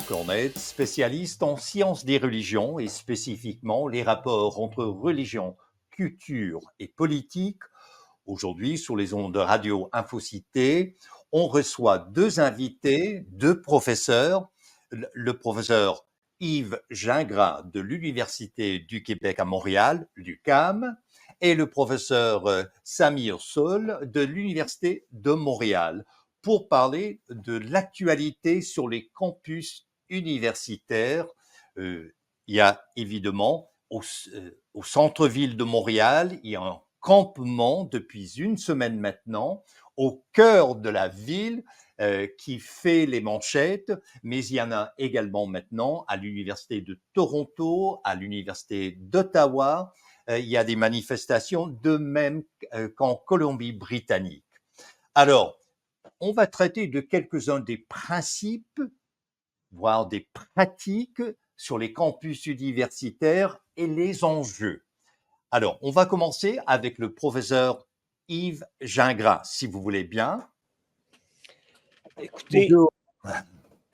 Cornet, spécialiste en sciences des religions et spécifiquement les rapports entre religion, culture et politique. Aujourd'hui, sur les ondes de radio Infocité, on reçoit deux invités, deux professeurs. Le professeur Yves Gingras de l'Université du Québec à Montréal, l'UQAM, et le professeur Samir Sol de l'Université de Montréal pour parler de l'actualité sur les campus universitaires. Il y a évidemment au centre-ville de Montréal, il y a un campement depuis une semaine maintenant au cœur de la ville qui fait les manchettes, mais il y en a également maintenant à l'Université de Toronto, à l'Université d'Ottawa. Il y a des manifestations de même qu'en Colombie-Britannique. Alors, on va traiter de quelques-uns des principes, voire des pratiques sur les campus universitaires et les enjeux. Alors, on va commencer avec le professeur Yves Gingras, si vous voulez bien. Écoutez,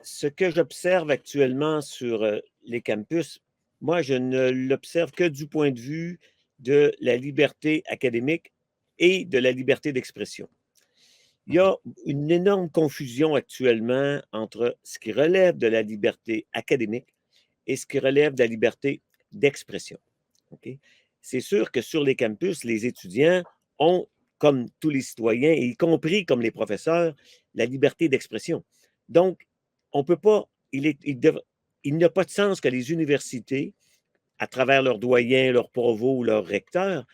ce que j'observe actuellement sur les campus, moi, je ne l'observe que du point de vue de la liberté académique et de la liberté d'expression. Il y a une énorme confusion actuellement entre ce qui relève de la liberté académique et ce qui relève de la liberté d'expression. Okay? C'est sûr que sur les campus, les étudiants ont, comme tous les citoyens, y compris comme les professeurs, la liberté d'expression. Donc, on peut pas, il n'a pas de sens que les universités, à travers leurs doyens, leurs provos ou leurs recteurs,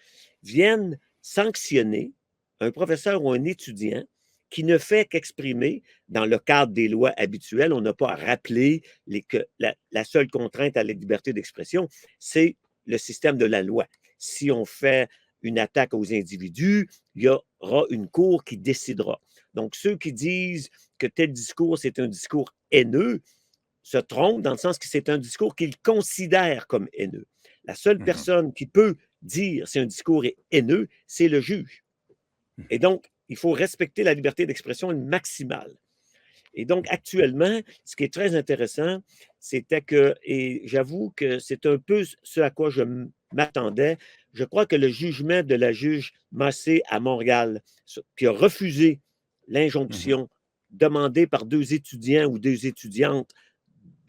viennent sanctionner un professeur ou un étudiant qui ne fait qu'exprimer, dans le cadre des lois habituelles, on n'a pas à rappeler que la seule contrainte à la liberté d'expression, c'est le système de la loi. Si on fait une attaque aux individus, il y aura une cour qui décidera. Donc, ceux qui disent que tel discours, c'est un discours haineux, se trompent dans le sens que c'est un discours qu'ils considèrent comme haineux. La seule personne qui peut dire si un discours est haineux, c'est le juge. Et donc, il faut respecter la liberté d'expression maximale. Et donc, actuellement, ce qui est très intéressant, c'était que, et j'avoue que c'est un peu ce à quoi je m'attendais, je crois que le jugement de la juge Massé à Montréal, qui a refusé l'injonction demandée par deux étudiants ou deux étudiantes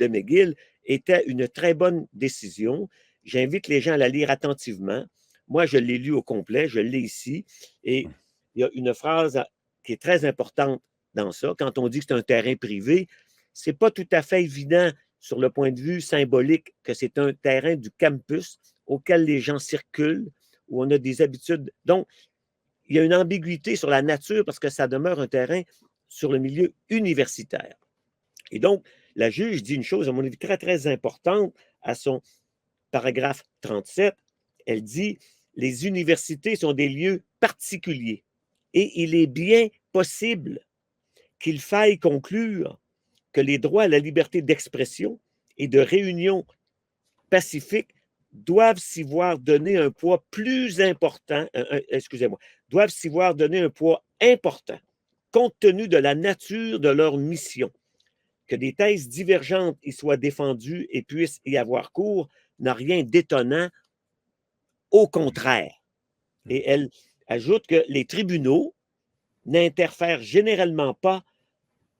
de McGill, était une très bonne décision. J'invite les gens à la lire attentivement. Moi, je l'ai lu au complet, je l'ai ici, et il y a une phrase qui est très importante dans ça. Quand on dit que c'est un terrain privé, ce n'est pas tout à fait évident sur le point de vue symbolique que c'est un terrain du campus auquel les gens circulent, où on a des habitudes. Donc, il y a une ambiguïté sur la nature parce que ça demeure un terrain sur le milieu universitaire. Et donc, la juge dit une chose, à mon avis, très, très importante à son paragraphe 37. Elle dit « Les universités sont des lieux particuliers et il est bien possible qu'il faille conclure que les droits à la liberté d'expression et de réunion pacifique doivent s'y voir donner un poids plus important, doivent s'y voir donner un poids important, compte tenu de la nature de leur mission. Que des thèses divergentes y soient défendues et puissent y avoir cours n'a rien d'étonnant, au contraire. » Et elle ajoute que les tribunaux n'interfèrent généralement pas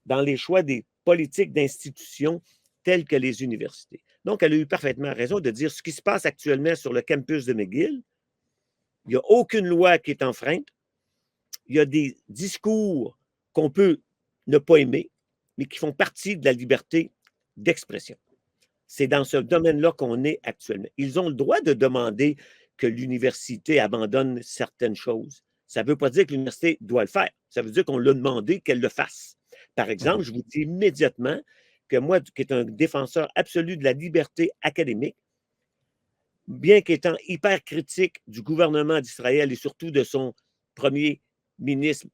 dans les choix des politiques d'institutions telles que les universités. Donc, elle a eu parfaitement raison de dire ce qui se passe actuellement sur le campus de McGill. Il n'y a aucune loi qui est enfreinte. Il y a des discours qu'on peut ne pas aimer, mais qui font partie de la liberté d'expression. C'est dans ce domaine-là qu'on est actuellement. Ils ont le droit de demander que l'université abandonne certaines choses. Ça ne veut pas dire que l'université doit le faire. Ça veut dire qu'on l'a demandé qu'elle le fasse. Par exemple, je vous dis immédiatement que moi, qui est un défenseur absolu de la liberté académique, bien qu'étant hyper critique du gouvernement d'Israël et surtout de son premier ministre,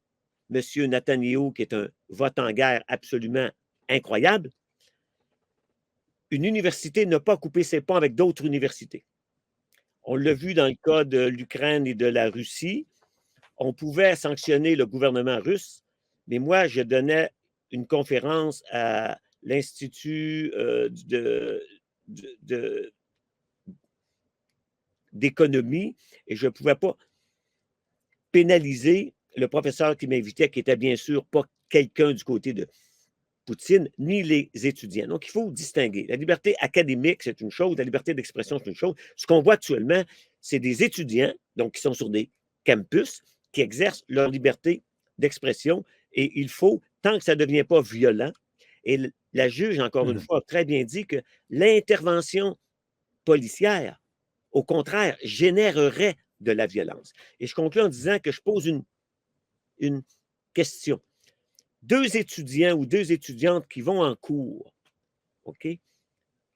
M. Netanyahou, qui est un vote en guerre absolument incroyable, une université n'a pas coupé ses ponts avec d'autres universités. On l'a vu dans le cas de l'Ukraine et de la Russie. On pouvait sanctionner le gouvernement russe, mais moi, je donnais une conférence à l'Institut d'économie et je ne pouvais pas pénaliser le professeur qui m'invitait, qui était bien sûr pas quelqu'un du côté de Poutine, ni les étudiants. Donc, il faut distinguer. La liberté académique, c'est une chose, la liberté d'expression, c'est une chose. Ce qu'on voit actuellement, c'est des étudiants, donc qui sont sur des campus, qui exercent leur liberté d'expression et il faut, tant que ça ne devient pas violent, et la juge, encore une fois, a très bien dit que l'intervention policière, au contraire, générerait de la violence. Et je conclue en disant que je pose une question. 2 étudiants ou 2 étudiantes qui vont en cours, OK?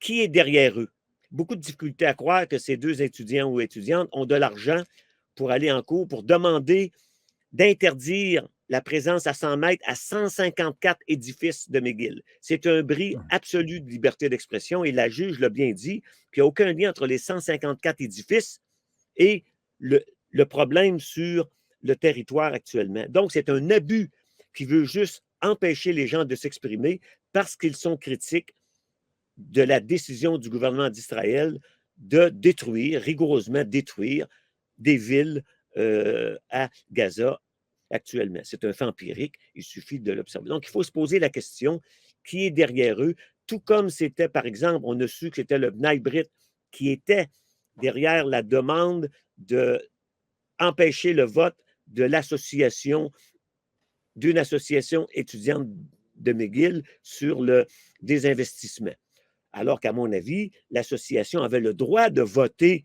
Qui est derrière eux? Beaucoup de difficultés à croire que ces 2 étudiants ou étudiantes ont de l'argent pour aller en cours, pour demander d'interdire la présence à 100 mètres à 154 édifices de McGill. C'est un bris absolu de liberté d'expression et la juge l'a bien dit qu'il n'y a aucun lien entre les 154 édifices et le problème sur le territoire actuellement. Donc, c'est un abus qui veut juste empêcher les gens de s'exprimer parce qu'ils sont critiques de la décision du gouvernement d'Israël de détruire, rigoureusement détruire, des villes à Gaza actuellement. C'est un fait empirique, il suffit de l'observer. Donc, il faut se poser la question, qui est derrière eux? Tout comme c'était, par exemple, on a su que c'était le B'nai B'rith qui était derrière la demande d'empêcher le vote de l'association, d'une association étudiante de McGill sur le désinvestissement. Alors qu'à mon avis, l'association avait le droit de voter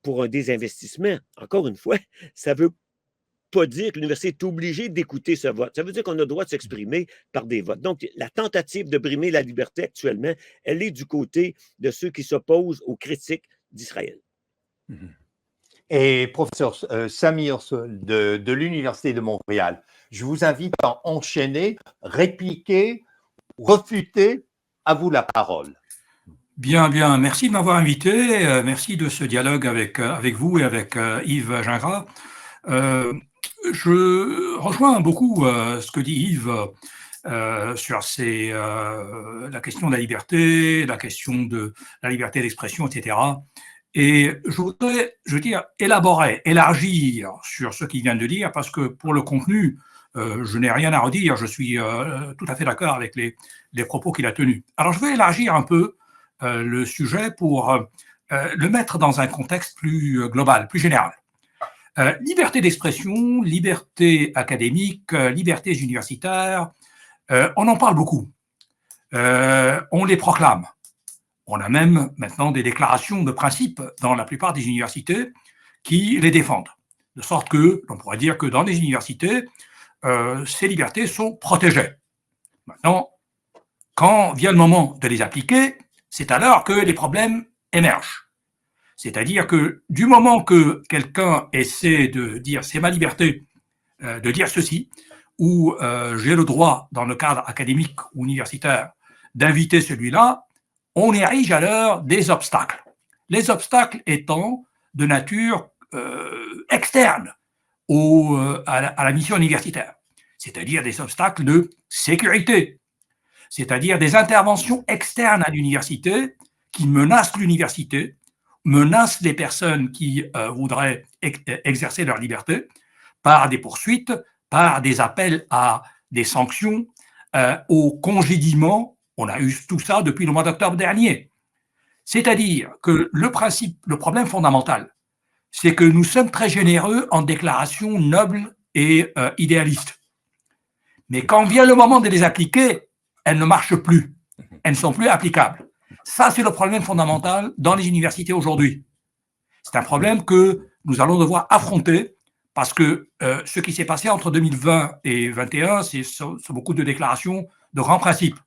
pour un désinvestissement. Encore une fois, ça ne veut pas dire que l'université est obligée d'écouter ce vote. Ça veut dire qu'on a le droit de s'exprimer par des votes. Donc, la tentative de brimer la liberté actuellement, elle est du côté de ceux qui s'opposent aux critiques d'Israël. Et professeur Samir de l'Université de Montréal, je vous invite à enchaîner, répliquer, refuter. À vous la parole. Bien, bien. Merci de m'avoir invité. Merci de ce dialogue avec vous et avec Yves Gingras. Je rejoins beaucoup ce que dit Yves sur la question de la liberté, la question de la liberté d'expression, etc. Et je voudrais, élargir sur ce qu'il vient de dire, parce que pour le contenu, je n'ai rien à redire. Je suis tout à fait d'accord avec les propos qu'il a tenus. Alors, je vais élargir un peu le sujet pour le mettre dans un contexte plus global, plus général. Liberté d'expression, liberté académique, libertés universitaires, on en parle beaucoup. On les proclame. On a même maintenant des déclarations de principe dans la plupart des universités qui les défendent. De sorte que, on pourrait dire que dans les universités, ces libertés sont protégées. Maintenant, quand vient le moment de les appliquer, c'est alors que les problèmes émergent. C'est-à-dire que du moment que quelqu'un essaie de dire c'est ma liberté de dire ceci, ou j'ai le droit, dans le cadre académique ou universitaire, d'inviter celui-là, on érige alors des obstacles. Les obstacles étant de nature externe à la mission universitaire, c'est-à-dire des obstacles de sécurité, c'est-à-dire des interventions externes à l'université qui menacent l'université, menacent les personnes qui voudraient exercer leur liberté par des poursuites, par des appels à des sanctions, au congédiement. On a eu tout ça depuis le mois d'octobre dernier. C'est-à-dire que le problème fondamental, c'est que nous sommes très généreux en déclarations nobles et idéalistes. Mais quand vient le moment de les appliquer, elles ne marchent plus. Elles ne sont plus applicables. Ça, c'est le problème fondamental dans les universités aujourd'hui. C'est un problème que nous allons devoir affronter parce que ce qui s'est passé entre 2020 et 2021, c'est beaucoup de déclarations de grands principes.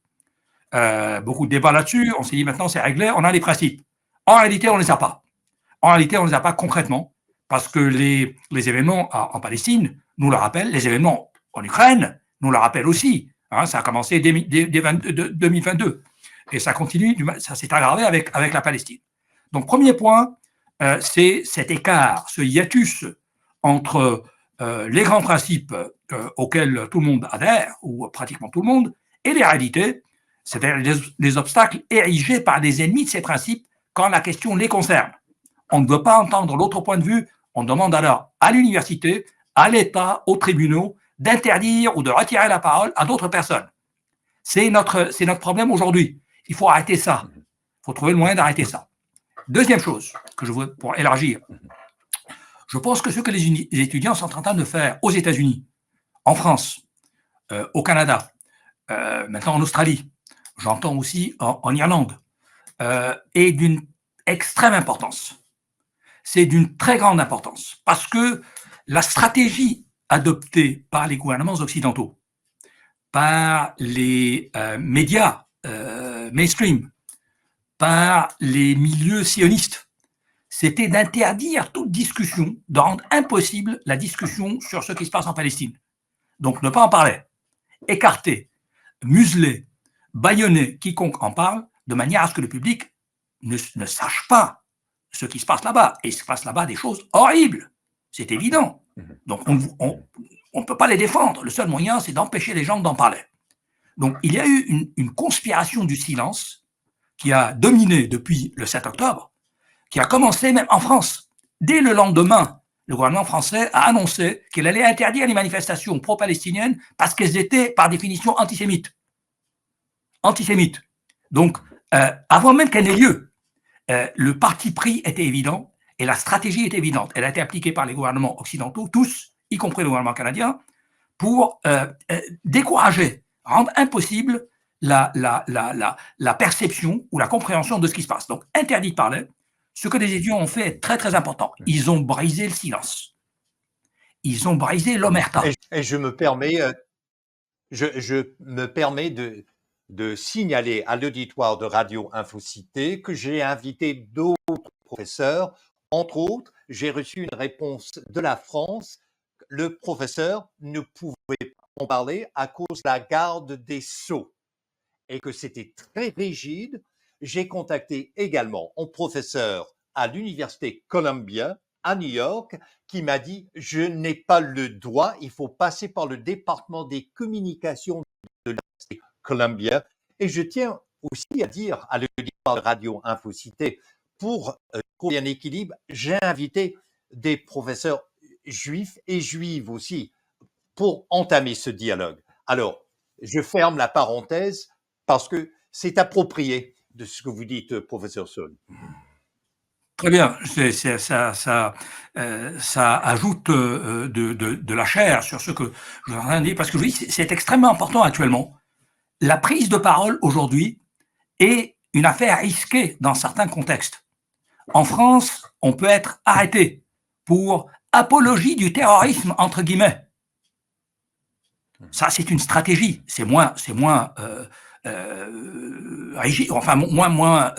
Beaucoup de débats là-dessus. On s'est dit maintenant, c'est réglé, on a les principes. En réalité, on ne les a pas. En réalité, on ne les a pas concrètement parce que les événements en Palestine nous le rappellent, les événements en Ukraine nous le rappellent aussi. Hein, ça a commencé dès 2022 et ça continue, ça s'est aggravé avec la Palestine. Donc, premier point, c'est cet écart, ce hiatus entre les grands principes auxquels tout le monde adhère, ou pratiquement tout le monde, et les réalités. c'est-à-dire les obstacles érigés par des ennemis de ces principes quand la question les concerne. On ne veut pas entendre l'autre point de vue, on demande alors à l'université, à l'État, aux tribunaux, d'interdire ou de retirer la parole à d'autres personnes. C'est notre problème aujourd'hui. Il faut arrêter ça. Il faut trouver le moyen d'arrêter ça. Deuxième chose que je veux pour élargir, je pense que ce que les étudiants sont en train de faire aux États-Unis, en France, au Canada, maintenant en Australie, j'entends aussi en Irlande, est d'une extrême importance. C'est d'une très grande importance parce que la stratégie adoptée par les gouvernements occidentaux, par les médias mainstream, par les milieux sionistes, c'était d'interdire toute discussion, de rendre impossible la discussion sur ce qui se passe en Palestine. Donc ne pas en parler, écarter, museler, bâillonner quiconque en parle, de manière à ce que le public ne sache pas ce qui se passe là-bas. Et il se passe là-bas des choses horribles, c'est évident. Donc on ne peut pas les défendre. Le seul moyen, c'est d'empêcher les gens d'en parler. Donc il y a eu une conspiration du silence qui a dominé depuis le 7 octobre, qui a commencé même en France. Dès le lendemain, le gouvernement français a annoncé qu'il allait interdire les manifestations pro-palestiniennes parce qu'elles étaient par définition antisémites. Antisémites. Donc, avant même qu'elles n'aient lieu, le parti pris était évident et la stratégie était évidente. Elle a été appliquée par les gouvernements occidentaux, tous, y compris le gouvernement canadien, pour décourager, rendre impossible la perception ou la compréhension de ce qui se passe. Donc, interdit de parler. Ce que les étudiants ont fait est très, très important. Ils ont brisé le silence. Ils ont brisé l'omerta. Et je me permets, de signaler à l'auditoire de Radio Infocité que j'ai invité d'autres professeurs. Entre autres, j'ai reçu une réponse de la France. Le professeur ne pouvait pas en parler à cause de la garde des Sceaux et que c'était très rigide. J'ai contacté également un professeur à l'université Columbia à New York qui m'a dit « Je n'ai pas le droit, il faut passer par le département des communications de l'université Columbia. » Et je tiens aussi à dire à l'auditoire de Radio Infocité, pour trouver un équilibre, j'ai invité des professeurs juifs et juives aussi pour entamer ce dialogue. Alors, je ferme la parenthèse parce que c'est approprié de ce que vous dites, professeur Sohn. Très bien, ça ajoute de la chair sur ce que je suis en train de dire, parce que je dis c'est extrêmement important actuellement. La prise de parole aujourd'hui est une affaire risquée dans certains contextes. En France, on peut être arrêté pour apologie du terrorisme, entre guillemets. Ça, c'est une stratégie. C'est moins rigide, enfin moins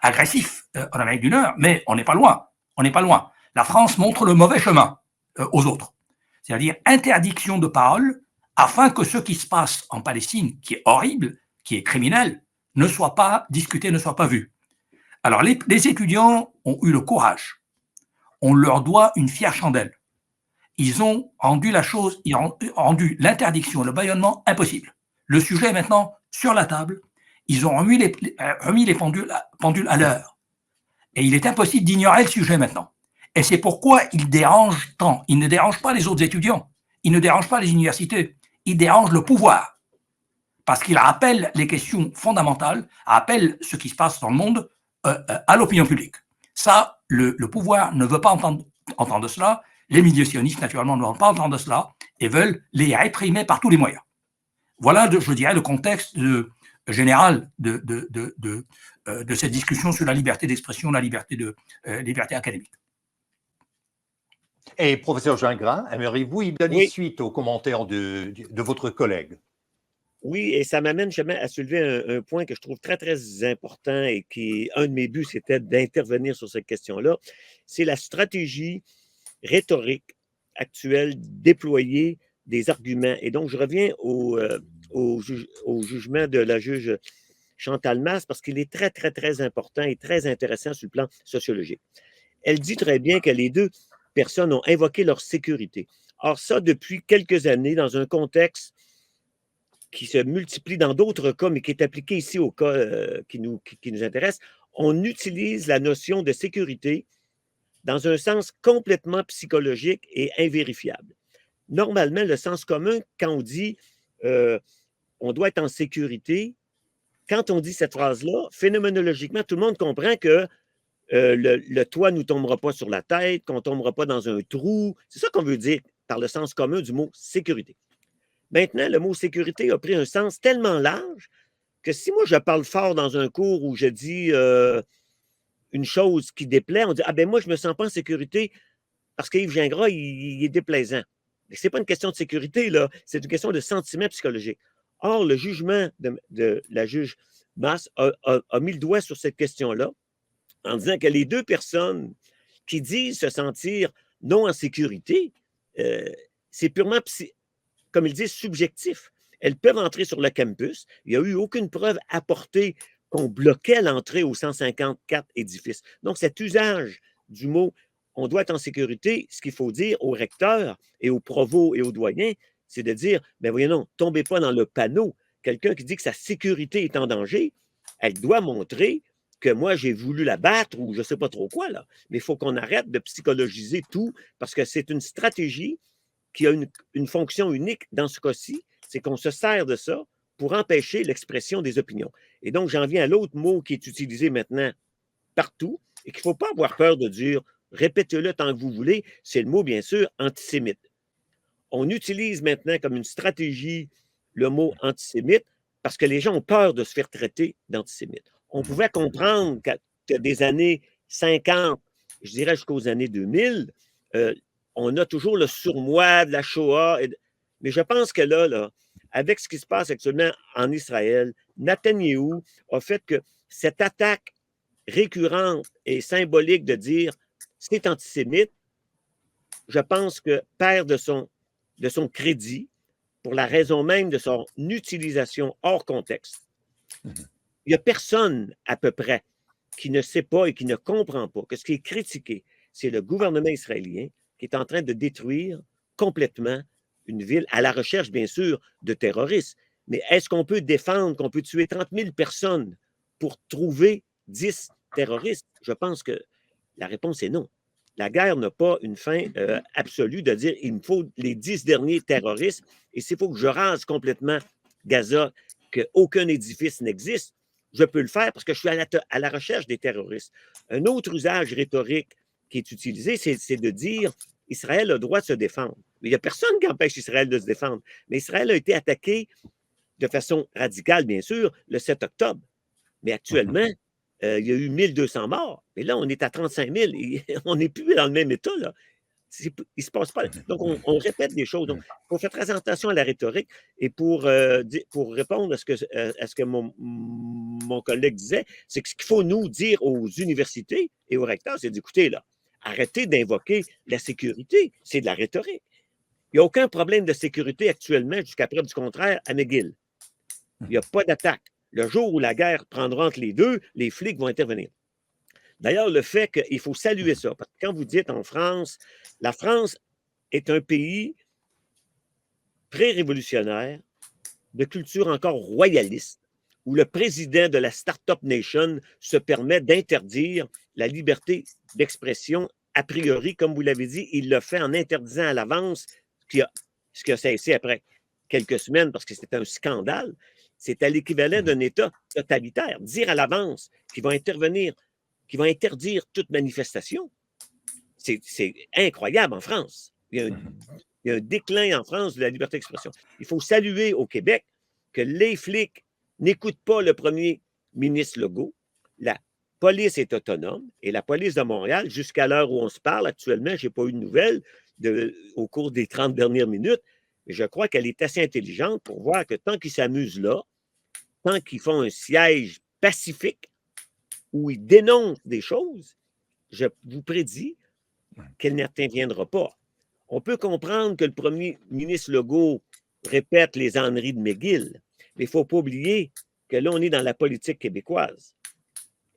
agressif en Amérique du Nord, mais on n'est pas loin. On n'est pas loin. La France montre le mauvais chemin aux autres. C'est-à-dire interdiction de parole afin que ce qui se passe en Palestine, qui est horrible, qui est criminel, ne soit pas discuté, ne soit pas vu. Alors, les étudiants ont eu le courage. On leur doit une fière chandelle. Ils ont rendu la chose, ils ont rendu l'interdiction, le bâillonnement impossible. Le sujet est maintenant sur la table. Ils ont remis les pendules à l'heure. Et il est impossible d'ignorer le sujet maintenant. Et c'est pourquoi il dérange tant. Il ne dérange pas les autres étudiants. Il ne dérange pas les universités. Il dérange le pouvoir. Parce qu'il rappelle les questions fondamentales, rappelle ce qui se passe dans le monde à l'opinion publique. Ça, le pouvoir ne veut pas entendre cela. Les milieux sionistes, naturellement, ne veulent pas entendre cela et veulent les réprimer par tous les moyens. Voilà, je dirais, le contexte général de cette discussion sur la liberté d'expression, la liberté académique. Et professeur Gingras, aimeriez-vous y donner suite aux commentaires de votre collègue? Oui, et ça m'amène jamais à soulever un point que je trouve très, très important et qui, un de mes buts, c'était d'intervenir sur cette question-là. C'est la stratégie rhétorique actuelle déployée des arguments. Et donc, je reviens au jugement de la juge Chantal Mas parce qu'il est très, très, très important et très intéressant sur le plan sociologique. Elle dit très bien que les deux personnes ont invoqué leur sécurité. Or, ça, depuis quelques années, dans un contexte qui se multiplie dans d'autres cas, mais qui est appliqué ici au cas qui nous intéresse, on utilise la notion de sécurité dans un sens complètement psychologique et invérifiable. Normalement, le sens commun, quand on dit on doit être en sécurité, quand on dit cette phrase-là, phénoménologiquement, tout le monde comprend que le toit ne nous tombera pas sur la tête, qu'on ne tombera pas dans un trou. C'est ça qu'on veut dire par le sens commun du mot sécurité. Maintenant, le mot sécurité a pris un sens tellement large que si moi je parle fort dans un cours où je dis une chose qui déplaît, on dit ah ben moi je ne me sens pas en sécurité parce qu'Yves Gingras, il est déplaisant. Mais ce n'est pas une question de sécurité, là, c'est une question de sentiment psychologique. Or, le jugement de la juge Masse a mis le doigt sur cette question-là en disant que les deux personnes qui disent se sentir non en sécurité, c'est purement, comme ils disent, subjectif. Elles peuvent entrer sur le campus. Il n'y a eu aucune preuve apportée qu'on bloquait l'entrée aux 154 édifices. Donc, cet usage du mot « on doit être en sécurité », ce qu'il faut dire aux recteurs et aux provos et aux doyens, c'est de dire « ben voyons, non, tombez pas dans le panneau. Quelqu'un qui dit que sa sécurité est en danger, elle doit montrer que moi, j'ai voulu la battre ou je ne sais pas trop quoi, là. Mais il faut qu'on arrête de psychologiser tout parce que c'est une stratégie qui a une fonction unique dans ce cas-ci, c'est qu'on se sert de ça pour empêcher l'expression des opinions. Et donc, j'en viens à l'autre mot qui est utilisé maintenant partout et qu'il ne faut pas avoir peur de dire, répétez-le tant que vous voulez, c'est le mot, bien sûr, antisémite. On utilise maintenant comme une stratégie le mot antisémite parce que les gens ont peur de se faire traiter d'antisémite. On pouvait comprendre que des années 50, je dirais jusqu'aux années 2000, on a toujours le surmoi de la Shoah. Mais je pense que là, avec ce qui se passe actuellement en Israël, Netanyahou a fait que cette attaque récurrente et symbolique de dire c'est antisémite, je pense que perd de son crédit pour la raison même de son utilisation hors contexte. Il n'y a personne à peu près qui ne sait pas et qui ne comprend pas que ce qui est critiqué, c'est le gouvernement israélien qui est en train de détruire complètement une ville à la recherche, bien sûr, de terroristes. Mais est-ce qu'on peut défendre qu'on peut tuer 30 000 personnes pour trouver 10 terroristes? Je pense que la réponse est non. La guerre n'a pas une fin absolue de dire il me faut les 10 derniers terroristes et s'il faut que je rase complètement Gaza, qu'aucun édifice n'existe, je peux le faire parce que je suis à la recherche des terroristes. Un autre usage rhétorique qui est utilisé, c'est de dire Israël a le droit de se défendre. Mais il n'y a personne qui empêche Israël de se défendre. Mais Israël a été attaqué de façon radicale, bien sûr, le 7 octobre. Mais actuellement, il y a eu 1200 morts. Mais là, on est à 35 000. Et on n'est plus dans le même état, là. Il ne se passe pas. Donc, on répète des choses. Donc, il faut faire très attention à la rhétorique. Et pour répondre à ce que mon collègue disait, c'est que ce qu'il faut nous dire aux universités et aux recteurs, c'est d'écouter, là, arrêtez d'invoquer la sécurité. C'est de la rhétorique. Il n'y a aucun problème de sécurité actuellement, jusqu'à preuve du contraire, à McGill. Il n'y a pas d'attaque. Le jour où la guerre prendra entre les deux, les flics vont intervenir. D'ailleurs, le fait qu'il faut saluer ça, parce que quand vous dites en France, la France est un pays pré-révolutionnaire, de culture encore royaliste, où le président de la Startup Nation se permet d'interdire la liberté d'expression a priori, comme vous l'avez dit, il le fait en interdisant à l'avance ce qui a cessé après quelques semaines parce que c'était un scandale. C'est à l'équivalent d'un État totalitaire. Dire à l'avance qu'il va intervenir, qu'il va interdire toute manifestation, c'est incroyable en France. Il y a un déclin en France de la liberté d'expression. Il faut saluer au Québec que les flics n'écoutent pas le premier ministre Legault. La police est autonome et la police de Montréal, jusqu'à l'heure où on se parle actuellement, je n'ai pas eu de nouvelles au cours des 30 dernières minutes, mais je crois qu'elle est assez intelligente pour voir que tant qu'ils s'amusent là, tant qu'ils font un siège pacifique où ils dénoncent des choses, je vous prédis qu'elle n'interviendra pas. On peut comprendre que le premier ministre Legault répète les âneries de McGill, mais il ne faut pas oublier que là, on est dans la politique québécoise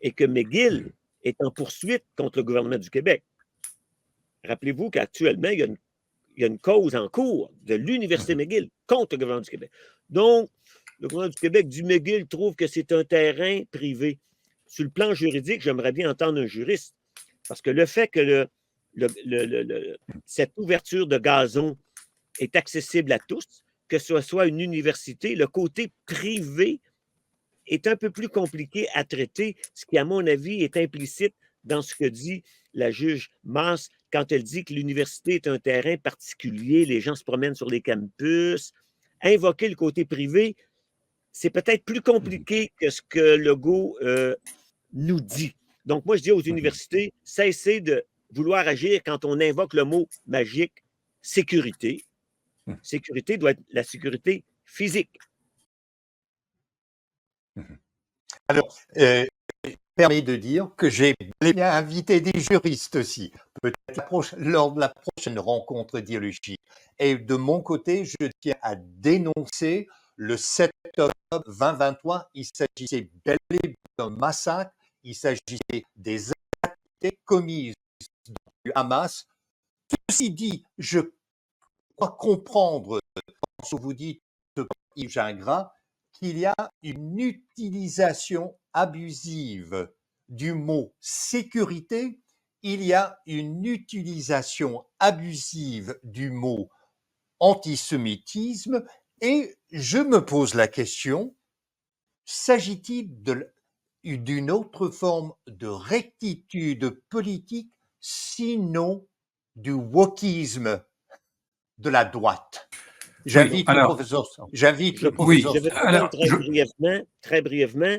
et que McGill est en poursuite contre le gouvernement du Québec. Rappelez-vous qu'actuellement, il y a une cause en cours de l'Université McGill contre le gouvernement du Québec. Donc, le gouvernement du Québec dit McGill trouve que c'est un terrain privé. Sur le plan juridique, j'aimerais bien entendre un juriste. Parce que le fait que cette ouverture de gazon est accessible à tous, que ce soit une université, le côté privé est un peu plus compliqué à traiter, ce qui, à mon avis, est implicite dans ce que dit la juge Masse quand elle dit que l'université est un terrain particulier, les gens se promènent sur les campus. Invoquer le côté privé, c'est peut-être plus compliqué que ce que Legault nous dit. Donc, moi, je dis aux universités, cessez de vouloir agir quand on invoque le mot magique sécurité. Sécurité doit être la sécurité physique. Alors, permet de dire que j'ai bien invité des juristes aussi, peut-être lors de la prochaine rencontre d'idéologie. Et de mon côté, je tiens à dénoncer le 7 octobre 2023. Il s'agissait bel et bien d'un massacre, il s'agissait des atrocités commises du Hamas. Ceci dit, je crois comprendre, quand vous dites, Yves Gingras, qu'il y a une utilisation abusive du mot sécurité, il y a une utilisation abusive du mot antisémitisme, et je me pose la question, s'agit-il d'une autre forme de rectitude politique, sinon du wokisme de la droite? J'invite le professeur. Je vais répondre très brièvement.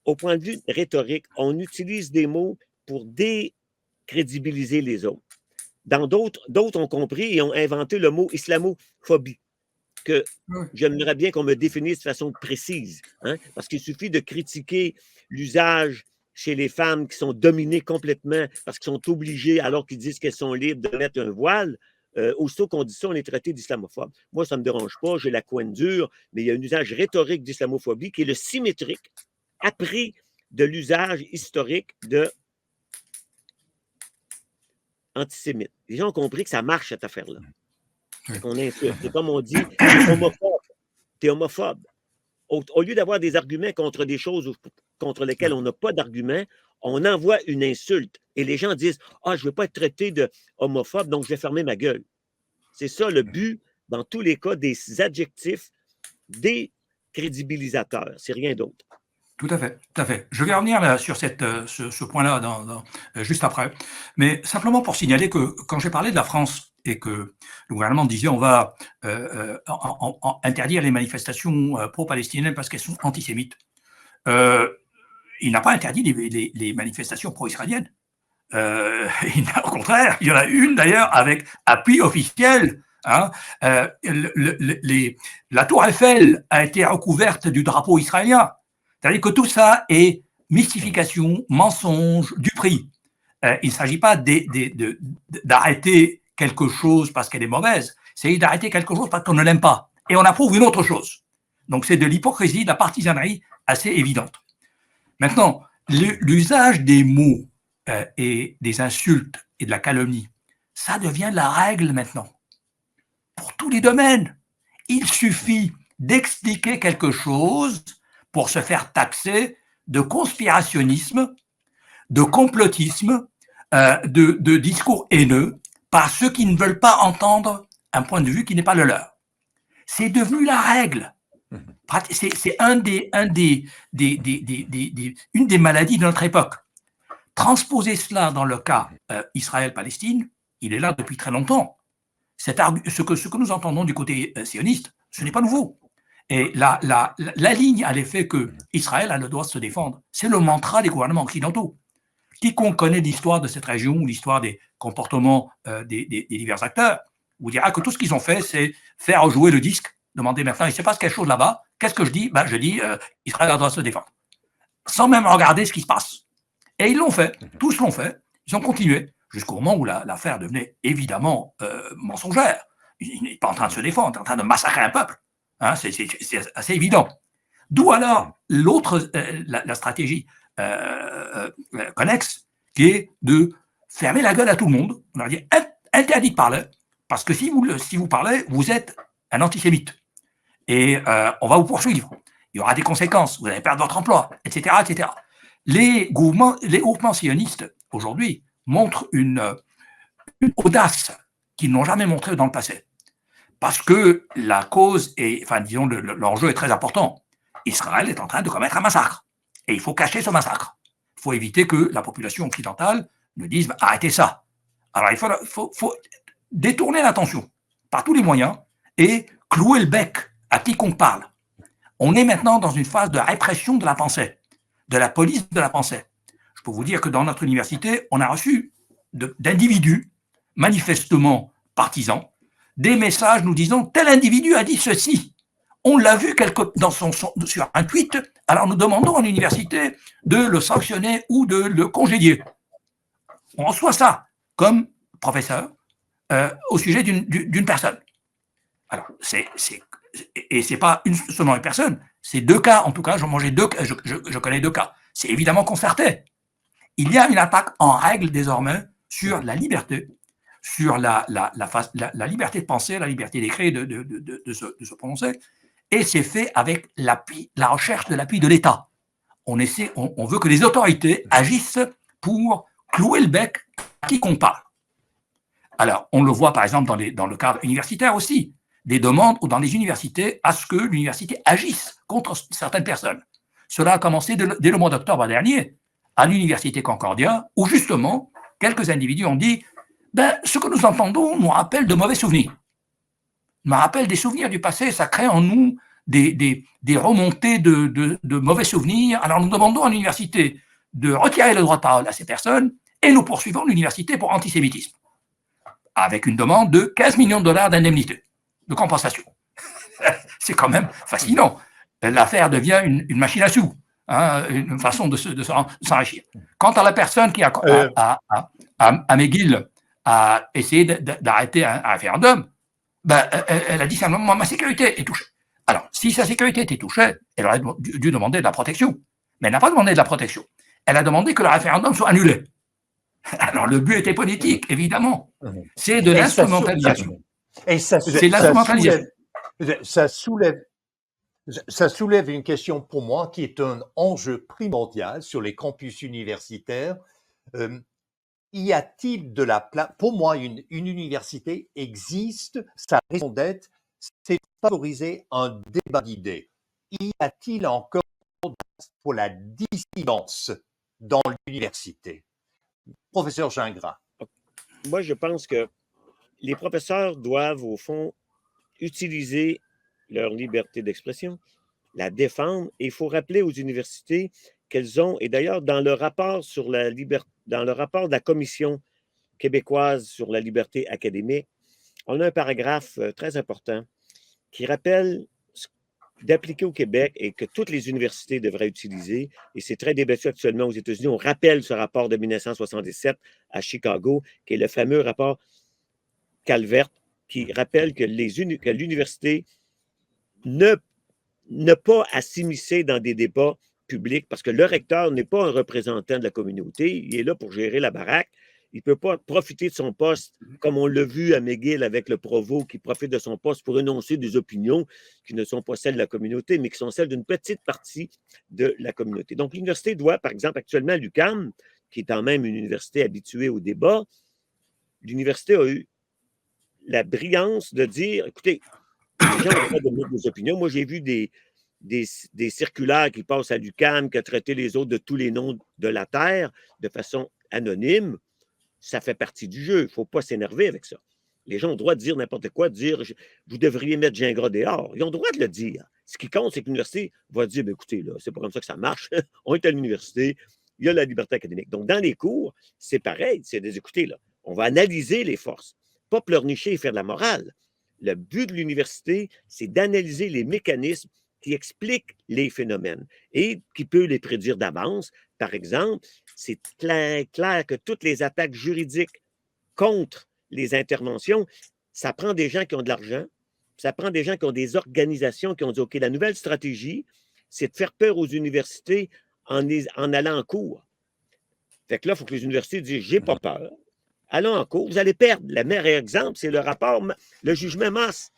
Au point de vue rhétorique, on utilise des mots pour décrédibiliser les autres. D'autres ont compris et ont inventé le mot islamophobie, que j'aimerais bien qu'on me définisse de façon précise, hein, parce qu'il suffit de critiquer l'usage chez les femmes qui sont dominées complètement parce qu'elles sont obligées, alors qu'ils disent qu'elles sont libres, de mettre un voile. Aussitôt qu'on dit ça, on est traité d'islamophobe. Moi, ça ne me dérange pas, j'ai la couenne dure, mais il y a un usage rhétorique d'islamophobie qui est le symétrique, appris de l'usage historique de antisémite. Les gens ont compris que ça marche, cette affaire-là. On insulte. C'est comme on dit, t'es homophobe. Au lieu d'avoir des arguments contre des choses contre lesquelles on n'a pas d'arguments, on envoie une insulte. Et les gens disent « Ah, je ne veux pas être traité de homophobe, donc je vais fermer ma gueule. » C'est ça le but, dans tous les cas, des adjectifs décrédibilisateurs. C'est rien d'autre. Tout à fait, tout à fait. Je vais revenir là, sur ce point-là juste après. Mais simplement pour signaler que quand j'ai parlé de la France et que le gouvernement disait on va interdire les manifestations pro-palestiniennes parce qu'elles sont antisémites, il n'a pas interdit les manifestations pro-israéliennes. Au contraire, il y en a une d'ailleurs avec appui officiel. Hein. La tour Eiffel a été recouverte du drapeau israélien. C'est-à-dire que tout ça est mystification, mensonge, duperie. Il ne s'agit pas d'arrêter quelque chose parce qu'elle est mauvaise, c'est d'arrêter quelque chose parce qu'on ne l'aime pas. Et on approuve une autre chose. Donc c'est de l'hypocrisie, de la partisanerie assez évidente. Maintenant, l'usage des mots et des insultes et de la calomnie, ça devient la règle maintenant. Pour tous les domaines. Il suffit d'expliquer quelque chose pour se faire taxer de conspirationnisme, de complotisme, de discours haineux par ceux qui ne veulent pas entendre un point de vue qui n'est pas le leur. C'est devenu la règle. C'est une des maladies de notre époque. Transposer cela dans le cas Israël-Palestine, il est là depuis très longtemps. Ce que nous entendons du côté sioniste, ce n'est pas nouveau. Et la ligne à l'effet qu'Israël a le droit de se défendre, c'est le mantra des gouvernements occidentaux. Quiconque connaît l'histoire de cette région ou l'histoire des comportements des divers acteurs vous dira que tout ce qu'ils ont fait, c'est faire jouer le disque, demander maintenant, il se passe quelque chose là-bas, qu'est-ce que je dis? Je dis, Israël a le droit de se défendre. Sans même regarder ce qui se passe. Et ils l'ont fait, tous l'ont fait, ils ont continué, jusqu'au moment où l'affaire devenait évidemment mensongère. Il n'est pas en train de se défendre, il est en train de massacrer un peuple. Hein, c'est assez évident. D'où alors l'autre, la stratégie connexe, qui est de fermer la gueule à tout le monde. On leur dit interdit de parler, parce que si vous parlez, vous êtes un antisémite. et on va vous poursuivre. Il y aura des conséquences, vous allez perdre votre emploi, etc., etc. Les groupements sionistes, aujourd'hui, montrent une audace qu'ils n'ont jamais montrée dans le passé. Parce que la cause est, enfin, disons, l'enjeu est très important. Israël est en train de commettre un massacre. Et il faut cacher ce massacre. Il faut éviter que la population occidentale ne dise « arrêtez ça ». Alors, il faut détourner l'attention par tous les moyens et clouer le bec à quiconque parle. On est maintenant dans une phase de répression de la pensée, de la police de la pensée. Je peux vous dire que dans notre université, on a reçu d'individus manifestement partisans des messages nous disant tel individu a dit ceci. On l'a vu sur un tweet, alors nous demandons à l'université de le sanctionner ou de le congédier. On reçoit ça comme professeur au sujet d'une personne. Alors, et c'est pas seulement une personne, c'est 2 cas, en tout cas, je connais 2 cas. C'est évidemment concerté. Il y a une attaque en règle désormais sur la liberté, sur la liberté de penser, la liberté d'écrire, de se prononcer, et c'est fait avec la recherche de l'appui de l'État. On veut que les autorités agissent pour clouer le bec à quiconque parle. Alors, on le voit par exemple dans le cadre universitaire aussi, des demandes dans les universités à ce que l'université agisse contre certaines personnes. Cela a commencé dès le mois d'octobre dernier, à l'université Concordia, où justement, quelques individus ont dit ce que nous entendons nous rappelle de mauvais souvenirs. Nous rappelle des souvenirs du passé, ça crée en nous des remontées de mauvais souvenirs. Alors nous demandons à l'université de retirer le droit de parole à ces personnes et nous poursuivons l'université pour antisémitisme, avec une demande de 15 millions de dollars d'indemnité, de compensation. C'est quand même fascinant. L'affaire devient une machine à sous, une façon de s'enrichir. Quant à la personne qui à McGill a essayé d'arrêter un référendum, elle a dit simplement ma sécurité est touchée. Alors, si sa sécurité était touchée, elle aurait dû demander de la protection. Mais elle n'a pas demandé de la protection. Elle a demandé que le référendum soit annulé. Alors, le but était politique, évidemment. C'est de l'instrumentalisation. Et c'est l'instrumentalisation. Ça soulève une question pour moi qui est un enjeu primordial sur les campus universitaires. Y a-t-il de la place? Pour moi, une université existe, sa raison d'être, c'est de favoriser un débat d'idées. Y a-t-il encore de place pour la dissidence dans l'université? Professeur Gingras. Moi, je pense que les professeurs doivent, au fond, utiliser leur liberté d'expression, la défendre. Et il faut rappeler aux universités qu'elles ont, et d'ailleurs, dans le rapport sur la liberté, dans le rapport de la Commission québécoise sur la liberté académique, on a un paragraphe très important qui rappelle d'appliquer au Québec et que toutes les universités devraient utiliser, et c'est très débattu actuellement aux États-Unis. On rappelle ce rapport de 1977 à Chicago, qui est le fameux rapport Calvert, qui rappelle que l'université n'a pas à s'immiscer dans des débats publics parce que le recteur n'est pas un représentant de la communauté. Il est là pour gérer la baraque. Il ne peut pas profiter de son poste, comme on l'a vu à McGill avec le provost qui profite de son poste pour énoncer des opinions qui ne sont pas celles de la communauté, mais qui sont celles d'une petite partie de la communauté. Donc, l'université doit, par exemple, actuellement à l'UQAM, qui est quand même une université habituée au débat, l'université a eu la brillance de dire, écoutez, les gens ont le droit de mettre des opinions. Moi, j'ai vu des circulaires qui passent à l'UQAM, qui a traité les autres de tous les noms de la Terre de façon anonyme. Ça fait partie du jeu. Il ne faut pas s'énerver avec ça. Les gens ont le droit de dire n'importe quoi, de dire vous devriez mettre Gingras dehors. Ils ont le droit de le dire. Ce qui compte, c'est que l'université va dire écoutez, là, c'est pas comme ça que ça marche. On est à l'université, il y a la liberté académique. Donc, dans les cours, c'est pareil. C'est des écoutez, là, on va analyser les forces, pas pleurnicher et faire de la morale. Le but de l'université, c'est d'analyser les mécanismes qui expliquent les phénomènes et qui peut les prédire d'avance. Par exemple, c'est clair que toutes les attaques juridiques contre les interventions, ça prend des gens qui ont de l'argent, ça prend des gens qui ont des organisations qui ont dit, OK, la nouvelle stratégie, c'est de faire peur aux universités en allant en cours. Fait que là, il faut que les universités disent, j'ai pas peur, allons en cours, vous allez perdre. Le meilleur exemple, c'est le rapport, le jugement Moss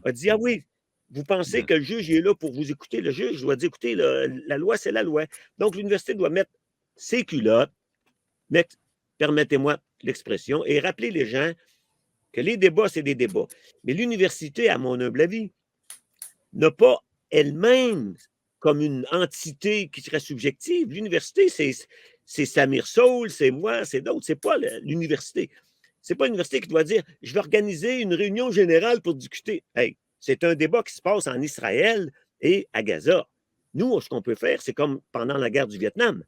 a dit, ah oui, Vous pensez que le juge est là pour vous écouter. Le juge doit dire, écoutez, la loi, c'est la loi. Donc, l'université doit mettre ses culottes, permettez-moi l'expression, et rappeler les gens que les débats, c'est des débats. Mais l'université, à mon humble avis, n'a pas elle-même comme une entité qui serait subjective. L'université, c'est Samir Soul, c'est moi, c'est d'autres. C'est pas l'université. C'est pas l'université qui doit dire « je vais organiser une réunion générale pour discuter ». Hey, c'est un débat qui se passe en Israël et à Gaza. Nous, ce qu'on peut faire, c'est comme pendant la guerre du Vietnam.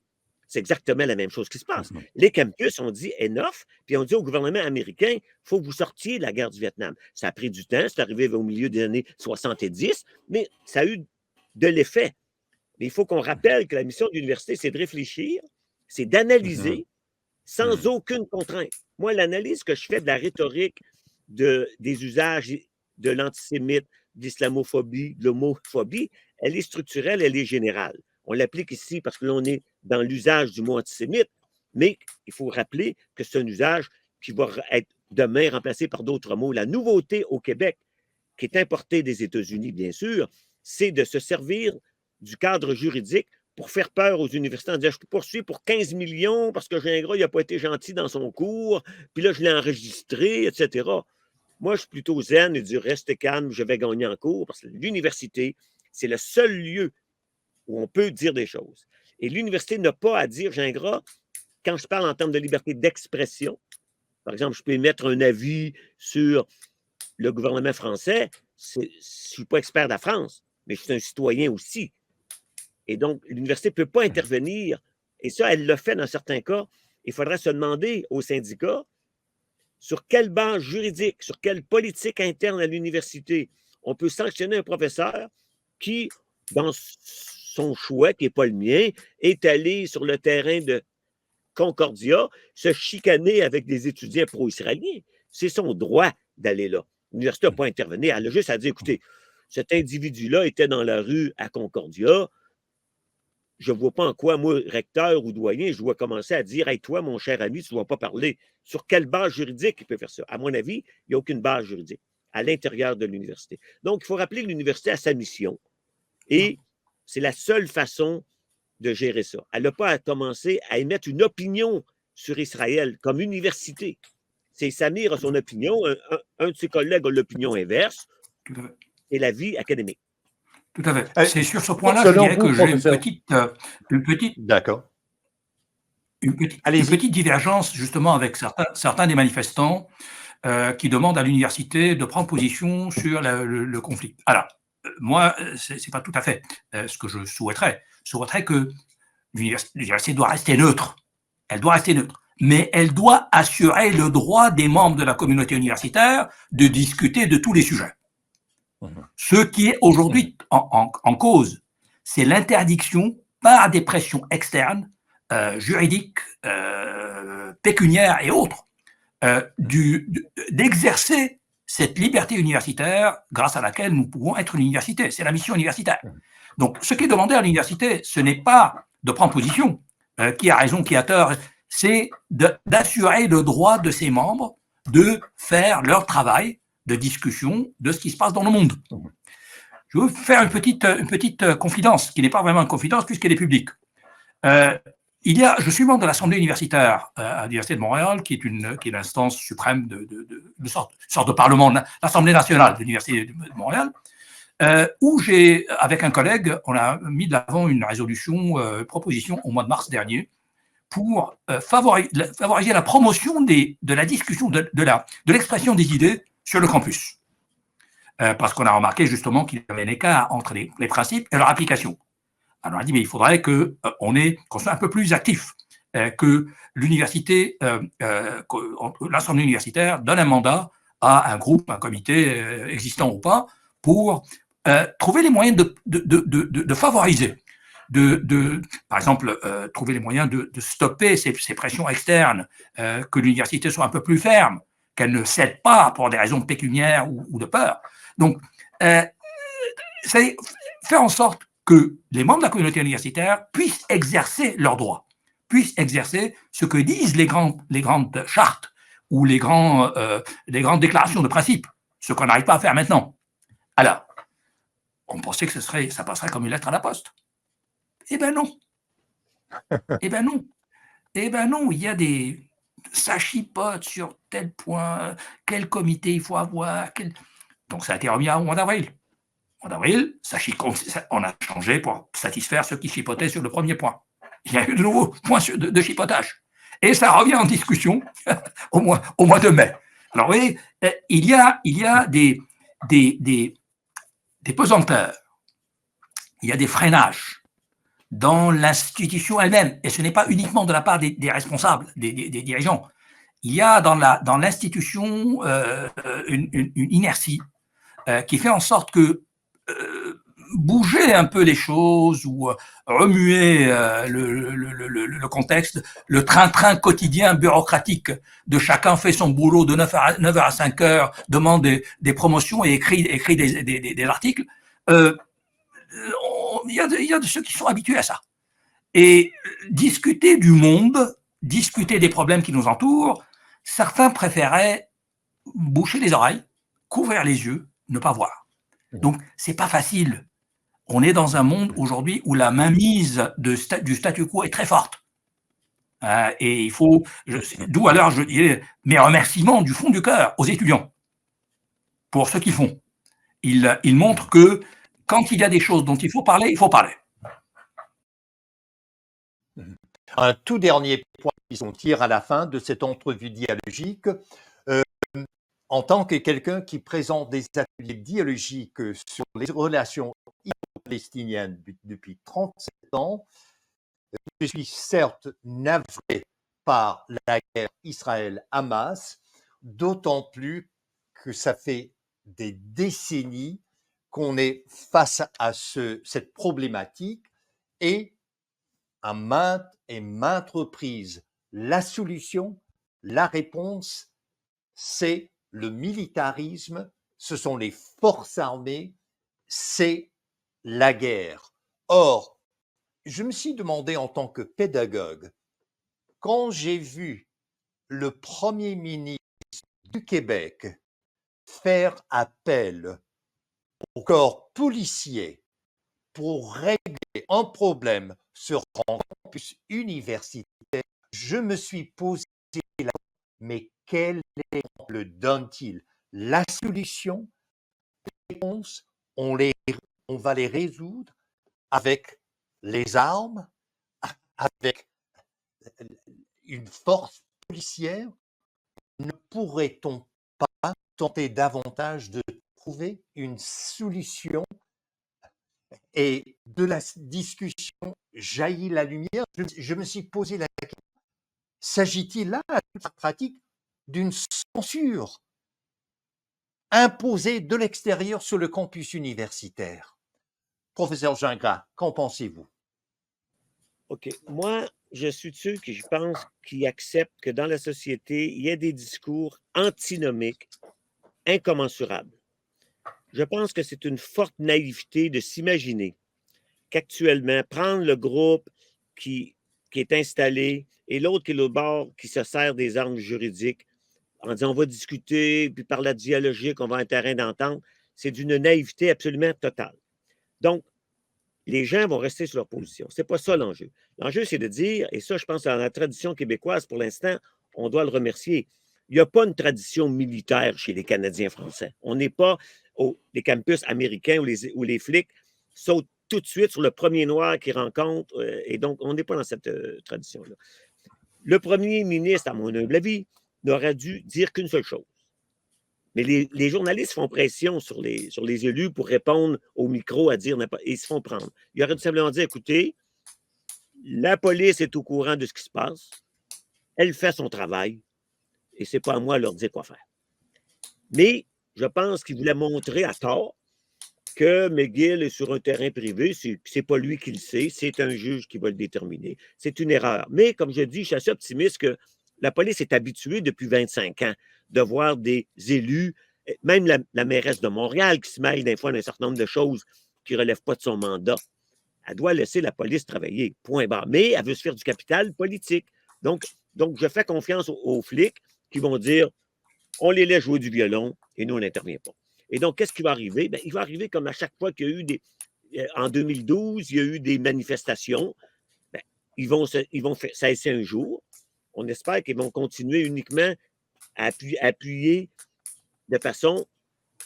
C'est exactement la même chose qui se passe. Les campus ont dit enough, puis on dit au gouvernement américain, il faut que vous sortiez de la guerre du Vietnam. Ça a pris du temps, c'est arrivé au milieu des années 70, mais ça a eu de l'effet. Mais il faut qu'on rappelle que la mission de l'université, c'est de réfléchir, c'est d'analyser sans aucune contrainte. Moi, l'analyse que je fais de la rhétorique, des usages de l'antisémite, de l'islamophobie, de l'homophobie, elle est structurelle, elle est générale. On l'applique ici parce que là, on est dans l'usage du mot antisémite, mais il faut rappeler que c'est un usage qui va être demain remplacé par d'autres mots. La nouveauté au Québec, qui est importée des États-Unis, bien sûr, c'est de se servir du cadre juridique pour faire peur aux universités en disant « je te poursuis pour 15 millions parce que Gingras n'a pas été gentil dans son cours, puis là, je l'ai enregistré, etc. » Moi, je suis plutôt zen et dis « restez calme, je vais gagner en cours » parce que l'université, c'est le seul lieu où on peut dire des choses. Et l'université n'a pas à dire, Gingras, quand je parle en termes de liberté d'expression, par exemple, je peux émettre un avis sur le gouvernement français, je ne suis pas expert de la France, mais je suis un citoyen aussi. Et donc, l'université ne peut pas intervenir, et ça, elle le fait dans certains cas. Il faudrait se demander aux syndicats sur quelle base juridique, sur quelle politique interne à l'université on peut sanctionner un professeur qui, dans son choix, qui n'est pas le mien, est allé sur le terrain de Concordia se chicaner avec des étudiants pro-israéliens. C'est son droit d'aller là. L'université n'a pas intervenu. Elle a juste à dire, écoutez, cet individu-là était dans la rue à Concordia. Je ne vois pas en quoi, moi, recteur ou doyen, je dois commencer à dire, hey, toi, mon cher ami, tu ne dois pas parler. Sur quelle base juridique il peut faire ça? À mon avis, il n'y a aucune base juridique à l'intérieur de l'université. Donc, il faut rappeler que l'université a sa mission. Et c'est la seule façon de gérer ça. Elle n'a pas à commencer à émettre une opinion sur Israël comme université. C'est Samir a son opinion, un de ses collègues a l'opinion inverse, et la vie académique. Tout à fait. C'est sur ce point-là, je dirais que j'ai une petite D'accord. Une petite divergence justement avec certains des manifestants qui demandent à l'université de prendre position sur le conflit. Alors, moi, ce n'est pas tout à fait ce que je souhaiterais. Je souhaiterais que l'université doit rester neutre. Elle doit rester neutre. Mais elle doit assurer le droit des membres de la communauté universitaire de discuter de tous les sujets. Ce qui est aujourd'hui en cause, c'est l'interdiction par des pressions externes, juridiques, pécuniaires et autres, d'exercer cette liberté universitaire grâce à laquelle nous pouvons être une université. C'est la mission universitaire. Donc, ce qui est demandé à l'université, ce n'est pas de prendre position, qui a raison, qui a tort, c'est d'assurer le droit de ses membres de faire leur travail de discussion de ce qui se passe dans le monde. Je veux faire une petite confidence, qui n'est pas vraiment une confidence puisqu'elle est publique. Je suis membre de l'Assemblée universitaire à l'Université de Montréal, qui est l'instance suprême de sorte de parlement, l'Assemblée nationale de l'Université de Montréal, où avec un collègue, on a mis de l'avant une résolution, proposition au mois de mars dernier, pour favoriser la promotion de la discussion, de l'expression des idées sur le campus. Parce qu'on a remarqué justement qu'il y avait un écart entre les principes et leur application. Alors on a dit, mais il faudrait qu'on soit un peu plus actif, que l'université, l'Assemblée universitaire donne un mandat à un groupe, un comité existant ou pas, pour trouver les moyens de favoriser, par exemple, trouver les moyens de stopper ces pressions externes, que l'université soit un peu plus ferme, qu'elle ne cède pas pour des raisons pécuniaires ou de peur. Donc, c'est faire en sorte que les membres de la communauté universitaire puissent exercer leurs droits, puissent exercer ce que disent les grandes chartes ou les grandes déclarations de principe, ce qu'on n'arrive pas à faire maintenant. Alors, on pensait que ça passerait comme une lettre à la poste. Eh ben non. Eh ben non. Eh ben non, il y a ça chipote sur tel point, quel comité il faut avoir. Donc ça a été remis au mois d'avril. Au mois d'avril, on a changé pour satisfaire ceux qui chipotaient sur le premier point. Il y a eu de nouveaux points de chipotage. Et ça revient en discussion au mois de mai. Alors vous voyez, il y a des pesanteurs, il y a des freinages dans l'institution elle-même, et ce n'est pas uniquement de la part des responsables, des dirigeants. Il y a dans l'institution une inertie qui fait en sorte que bouger un peu les choses ou remuer le contexte, le train-train quotidien bureaucratique de chacun fait son boulot de 9h à 5h, demande des promotions et écrit des articles. Il y a de ceux qui sont habitués à ça. Et discuter du monde, discuter des problèmes qui nous entourent, certains préféraient boucher les oreilles, couvrir les yeux, ne pas voir. Donc, c'est pas facile. On est dans un monde aujourd'hui où la mainmise du statu quo est très forte. Et il faut, d'où alors je dirais mes remerciements du fond du cœur aux étudiants pour ce qu'ils font. Ils montrent que quand il y a des choses dont il faut parler, il faut parler. Un tout dernier point qu'on tire à la fin de cette entrevue dialogique. En tant que quelqu'un qui présente des ateliers dialogiques sur les relations palestiniennes depuis 37 ans, je suis certes navré par la guerre Israël-Hamas, d'autant plus que ça fait des décennies qu'on est face à cette problématique et à maintes reprises, la solution, la réponse, c'est le militarisme, ce sont les forces armées, c'est la guerre. Or, je me suis demandé en tant que pédagogue, quand j'ai vu le Premier ministre du Québec faire appel au corps policier pour régler un problème sur un campus universitaire, je me suis posé la question, mais quel exemple donne-t-il? La solution, les réponses, on va les résoudre avec les armes, avec une force policière. Ne pourrait-on pas tenter davantage de trouver une solution? Et de la discussion jaillit la lumière. Je me suis posé la question, s'agit-il là, à toute pratique, d'une censure imposée de l'extérieur sur le campus universitaire? Professeur Gingras, qu'en pensez-vous? OK. Moi, je suis de ceux je pense, qui acceptent que dans la société, il y a des discours antinomiques incommensurables. Je pense que c'est une forte naïveté de s'imaginer qu'actuellement, prendre le groupe qui est installé et l'autre qui est au bord, qui se sert des armes juridiques, en disant on va discuter, puis par la dialogique, on va avoir un terrain d'entente, c'est d'une naïveté absolument totale. Donc, les gens vont rester sur leur position. Ce n'est pas ça l'enjeu. L'enjeu, c'est de dire, et ça, je pense, dans la tradition québécoise, pour l'instant, on doit le remercier. Il n'y a pas une tradition militaire chez les Canadiens français. On n'est pas les campus américains où les flics sautent tout de suite sur le premier noir qu'ils rencontrent. Et donc, on n'est pas dans cette tradition-là. Le premier ministre, à mon humble avis, n'aurait dû dire qu'une seule chose. Mais les journalistes font pression sur les élus pour répondre au micro à dire et ils se font prendre. Il aurait dû simplement dire, écoutez, la police est au courant de ce qui se passe, elle fait son travail, et ce n'est pas à moi de leur dire quoi faire. Mais je pense qu'il voulait montrer à tort que McGill est sur un terrain privé, c'est pas lui qui le sait, c'est un juge qui va le déterminer. C'est une erreur. Mais comme je dis, je suis assez optimiste que la police est habituée depuis 25 ans de voir des élus, même la mairesse de Montréal qui se mêle des fois d'un certain nombre de choses qui ne relèvent pas de son mandat. Elle doit laisser la police travailler, point barre. Mais elle veut se faire du capital politique. Donc je fais confiance aux flics qui vont dire on les laisse jouer du violon et nous, on n'intervient pas. Et donc, qu'est-ce qui va arriver? Bien, il va arriver comme à chaque fois qu'il y a eu en 2012, il y a eu des manifestations. Bien, ils vont cesser un jour. On espère qu'ils vont continuer uniquement à appuyer de façon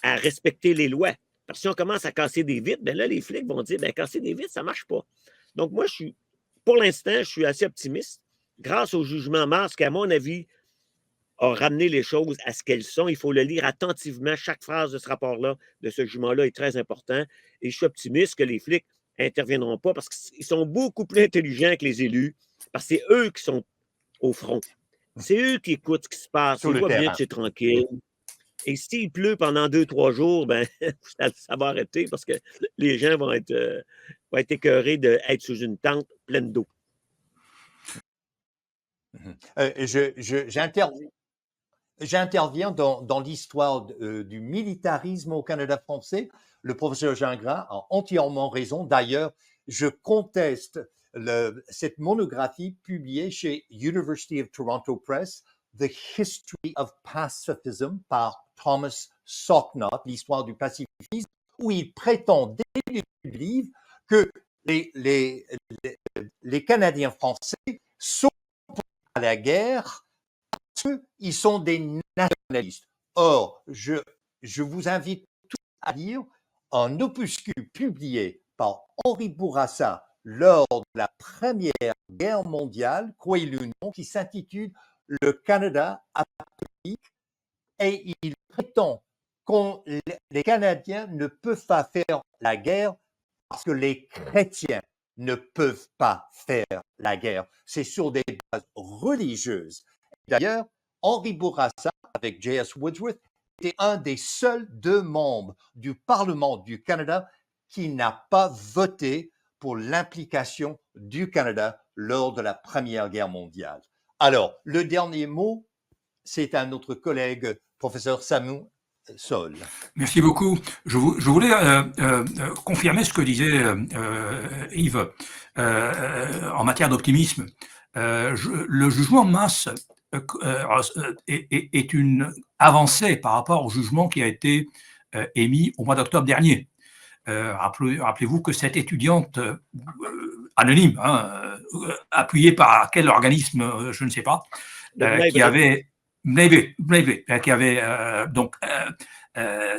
à respecter les lois. Parce que si on commence à casser des vitres, bien là, les flics vont dire, bien, casser des vitres, ça ne marche pas. Donc, moi, pour l'instant, je suis assez optimiste. Grâce au jugement Mars, qui, à mon avis, a ramené les choses à ce qu'elles sont. Il faut le lire attentivement. Chaque phrase de ce rapport-là, de ce jugement-là, est très important. Et je suis optimiste que les flics n'interviendront pas parce qu'ils sont beaucoup plus intelligents que les élus, parce que c'est eux qui sont au front. C'est eux qui écoutent ce qui se passe. Ils voient bien que c'est tranquille. Et s'il pleut pendant 2-3 jours, ben, ça va arrêter parce que les gens vont être écœurés d'être sous une tente pleine d'eau. J'interviens dans l'histoire du militarisme au Canada français. Le professeur Gingras a entièrement raison. D'ailleurs, je conteste cette monographie publiée chez University of Toronto Press, The History of Pacifism par Thomas Socknott, l'histoire du pacifisme, où il prétend dès le début du livre que les Canadiens français sont à la guerre parce qu'ils sont des nationalistes. Or, je vous invite tous à lire un opuscule publié par Henri Bourassa lors de la Première Guerre mondiale, croyez-le ou non, qui s'intitule « Le Canada apocalyptique » et il prétend que les Canadiens ne peuvent pas faire la guerre parce que les chrétiens ne peuvent pas faire la guerre. C'est sur des bases religieuses. D'ailleurs, Henri Bourassa, avec J.S. Woodsworth, était un des seuls 2 membres du Parlement du Canada qui n'a pas voté pour l'implication du Canada lors de la Première Guerre mondiale. Alors, le dernier mot, c'est à notre collègue, professeur Samu Sol. Merci beaucoup. Je voulais confirmer ce que disait Yves en matière d'optimisme. Le jugement de masse est une avancée par rapport au jugement qui a été émis au mois d'octobre dernier. Rappelez-vous que cette étudiante anonyme, appuyée par quel organisme, je ne sais pas, qui avait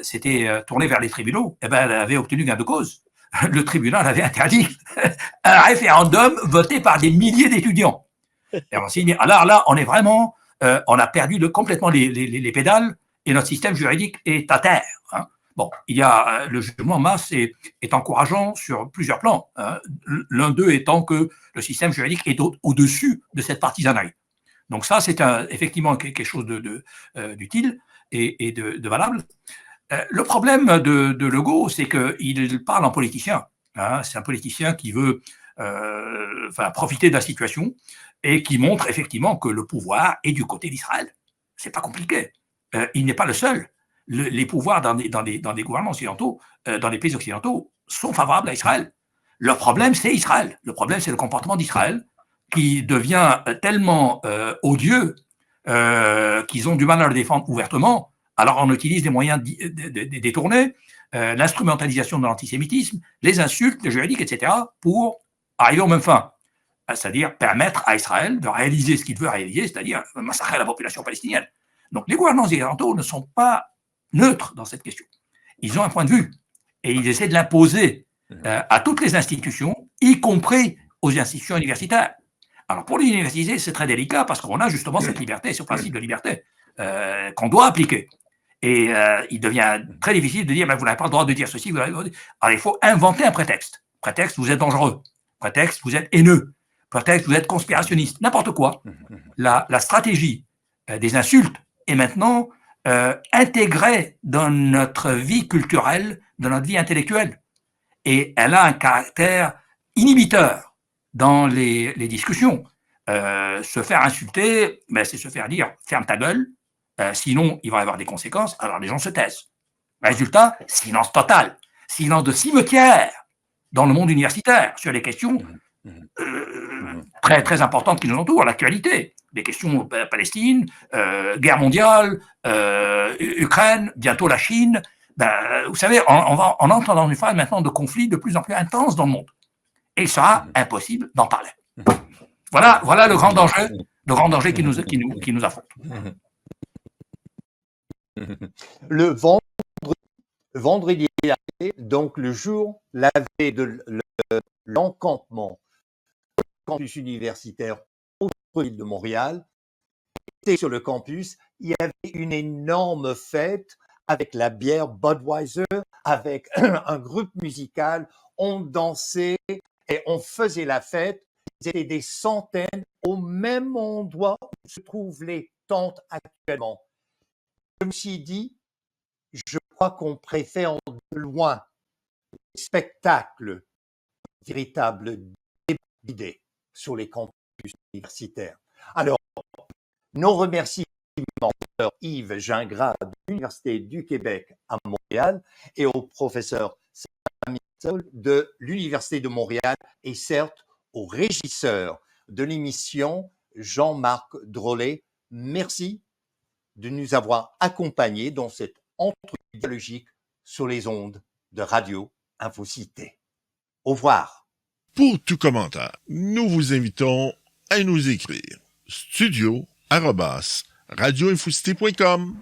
s'était tournée vers les tribunaux, et ben, elle avait obtenu gain de cause. Le tribunal avait interdit un référendum voté par des milliers d'étudiants. Et on s'est dit, alors là, on est vraiment, on a perdu complètement les pédales et notre système juridique est à terre. Hein. Bon, il y a le jugement masse est encourageant sur plusieurs plans. Hein. L'un d'eux étant que le système juridique est au-dessus de cette partisanerie. Donc ça, c'est effectivement quelque chose d'utile et de valable. Le problème de Legault, c'est qu'il parle en politicien. Hein. C'est un politicien qui veut profiter de la situation et qui montre effectivement que le pouvoir est du côté d'Israël. C'est pas compliqué. Il n'est pas le seul. Les pouvoirs dans des gouvernements occidentaux, dans les pays occidentaux, sont favorables à Israël. Le problème, c'est Israël. Le problème, c'est le comportement d'Israël qui devient tellement odieux qu'ils ont du mal à le défendre ouvertement. Alors on utilise des moyens détournés, l'instrumentalisation de l'antisémitisme, les insultes, les juridiques, etc., pour arriver aux mêmes fins. C'est-à-dire permettre à Israël de réaliser ce qu'il veut réaliser, c'est-à-dire massacrer la population palestinienne. Donc les gouvernements occidentaux ne sont pas neutres dans cette question. Ils ont un point de vue et ils essaient de l'imposer à toutes les institutions, y compris aux institutions universitaires. Alors pour les universités, c'est très délicat parce qu'on a justement cette liberté, ce principe de liberté qu'on doit appliquer. Et il devient très difficile de dire vous n'avez pas le droit de dire ceci. Alors il faut inventer un prétexte. Prétexte, vous êtes dangereux. Prétexte, vous êtes haineux. Prétexte, vous êtes conspirationniste. N'importe quoi. La stratégie des insultes est maintenant intégrée dans notre vie culturelle, dans notre vie intellectuelle. Et elle a un caractère inhibiteur dans les discussions. Se faire insulter, c'est se faire dire « ferme ta gueule », sinon il va y avoir des conséquences, alors les gens se taisent. Résultat, silence total, silence de cimetière dans le monde universitaire sur les questions très, très importantes qui nous entourent, l'actualité, les questions Palestine, guerre mondiale, Ukraine, bientôt la Chine. vous savez, on entre dans une phase maintenant de conflit de plus en plus intense dans le monde. Et il sera impossible d'en parler. Voilà le grand danger qui nous affronte. Le vendredi dernier, donc le jour, la veille de l'encampement du campus universitaire au centre-ville de Montréal, sur le campus, il y avait une énorme fête avec la bière Budweiser, avec un groupe musical, on dansait et on faisait la fête. Ils étaient des centaines au même endroit où se trouvent les tentes actuellement. Je me suis dit, je crois qu'on préfère de loin les spectacles, véritables d'idées sur les campus universitaires. Alors, nos remerciements au professeur Yves Gingras de l'Université du Québec à Montréal et au professeur Samy Sol de l'Université de Montréal et certes au régisseur de l'émission Jean-Marc Drolet. Merci de nous avoir accompagnés dans cette entrevue dialogique sur les ondes de Radio Infocité. Au revoir. Pour tout commentaire, nous vous invitons à nous écrire studio@radioinfocité.com.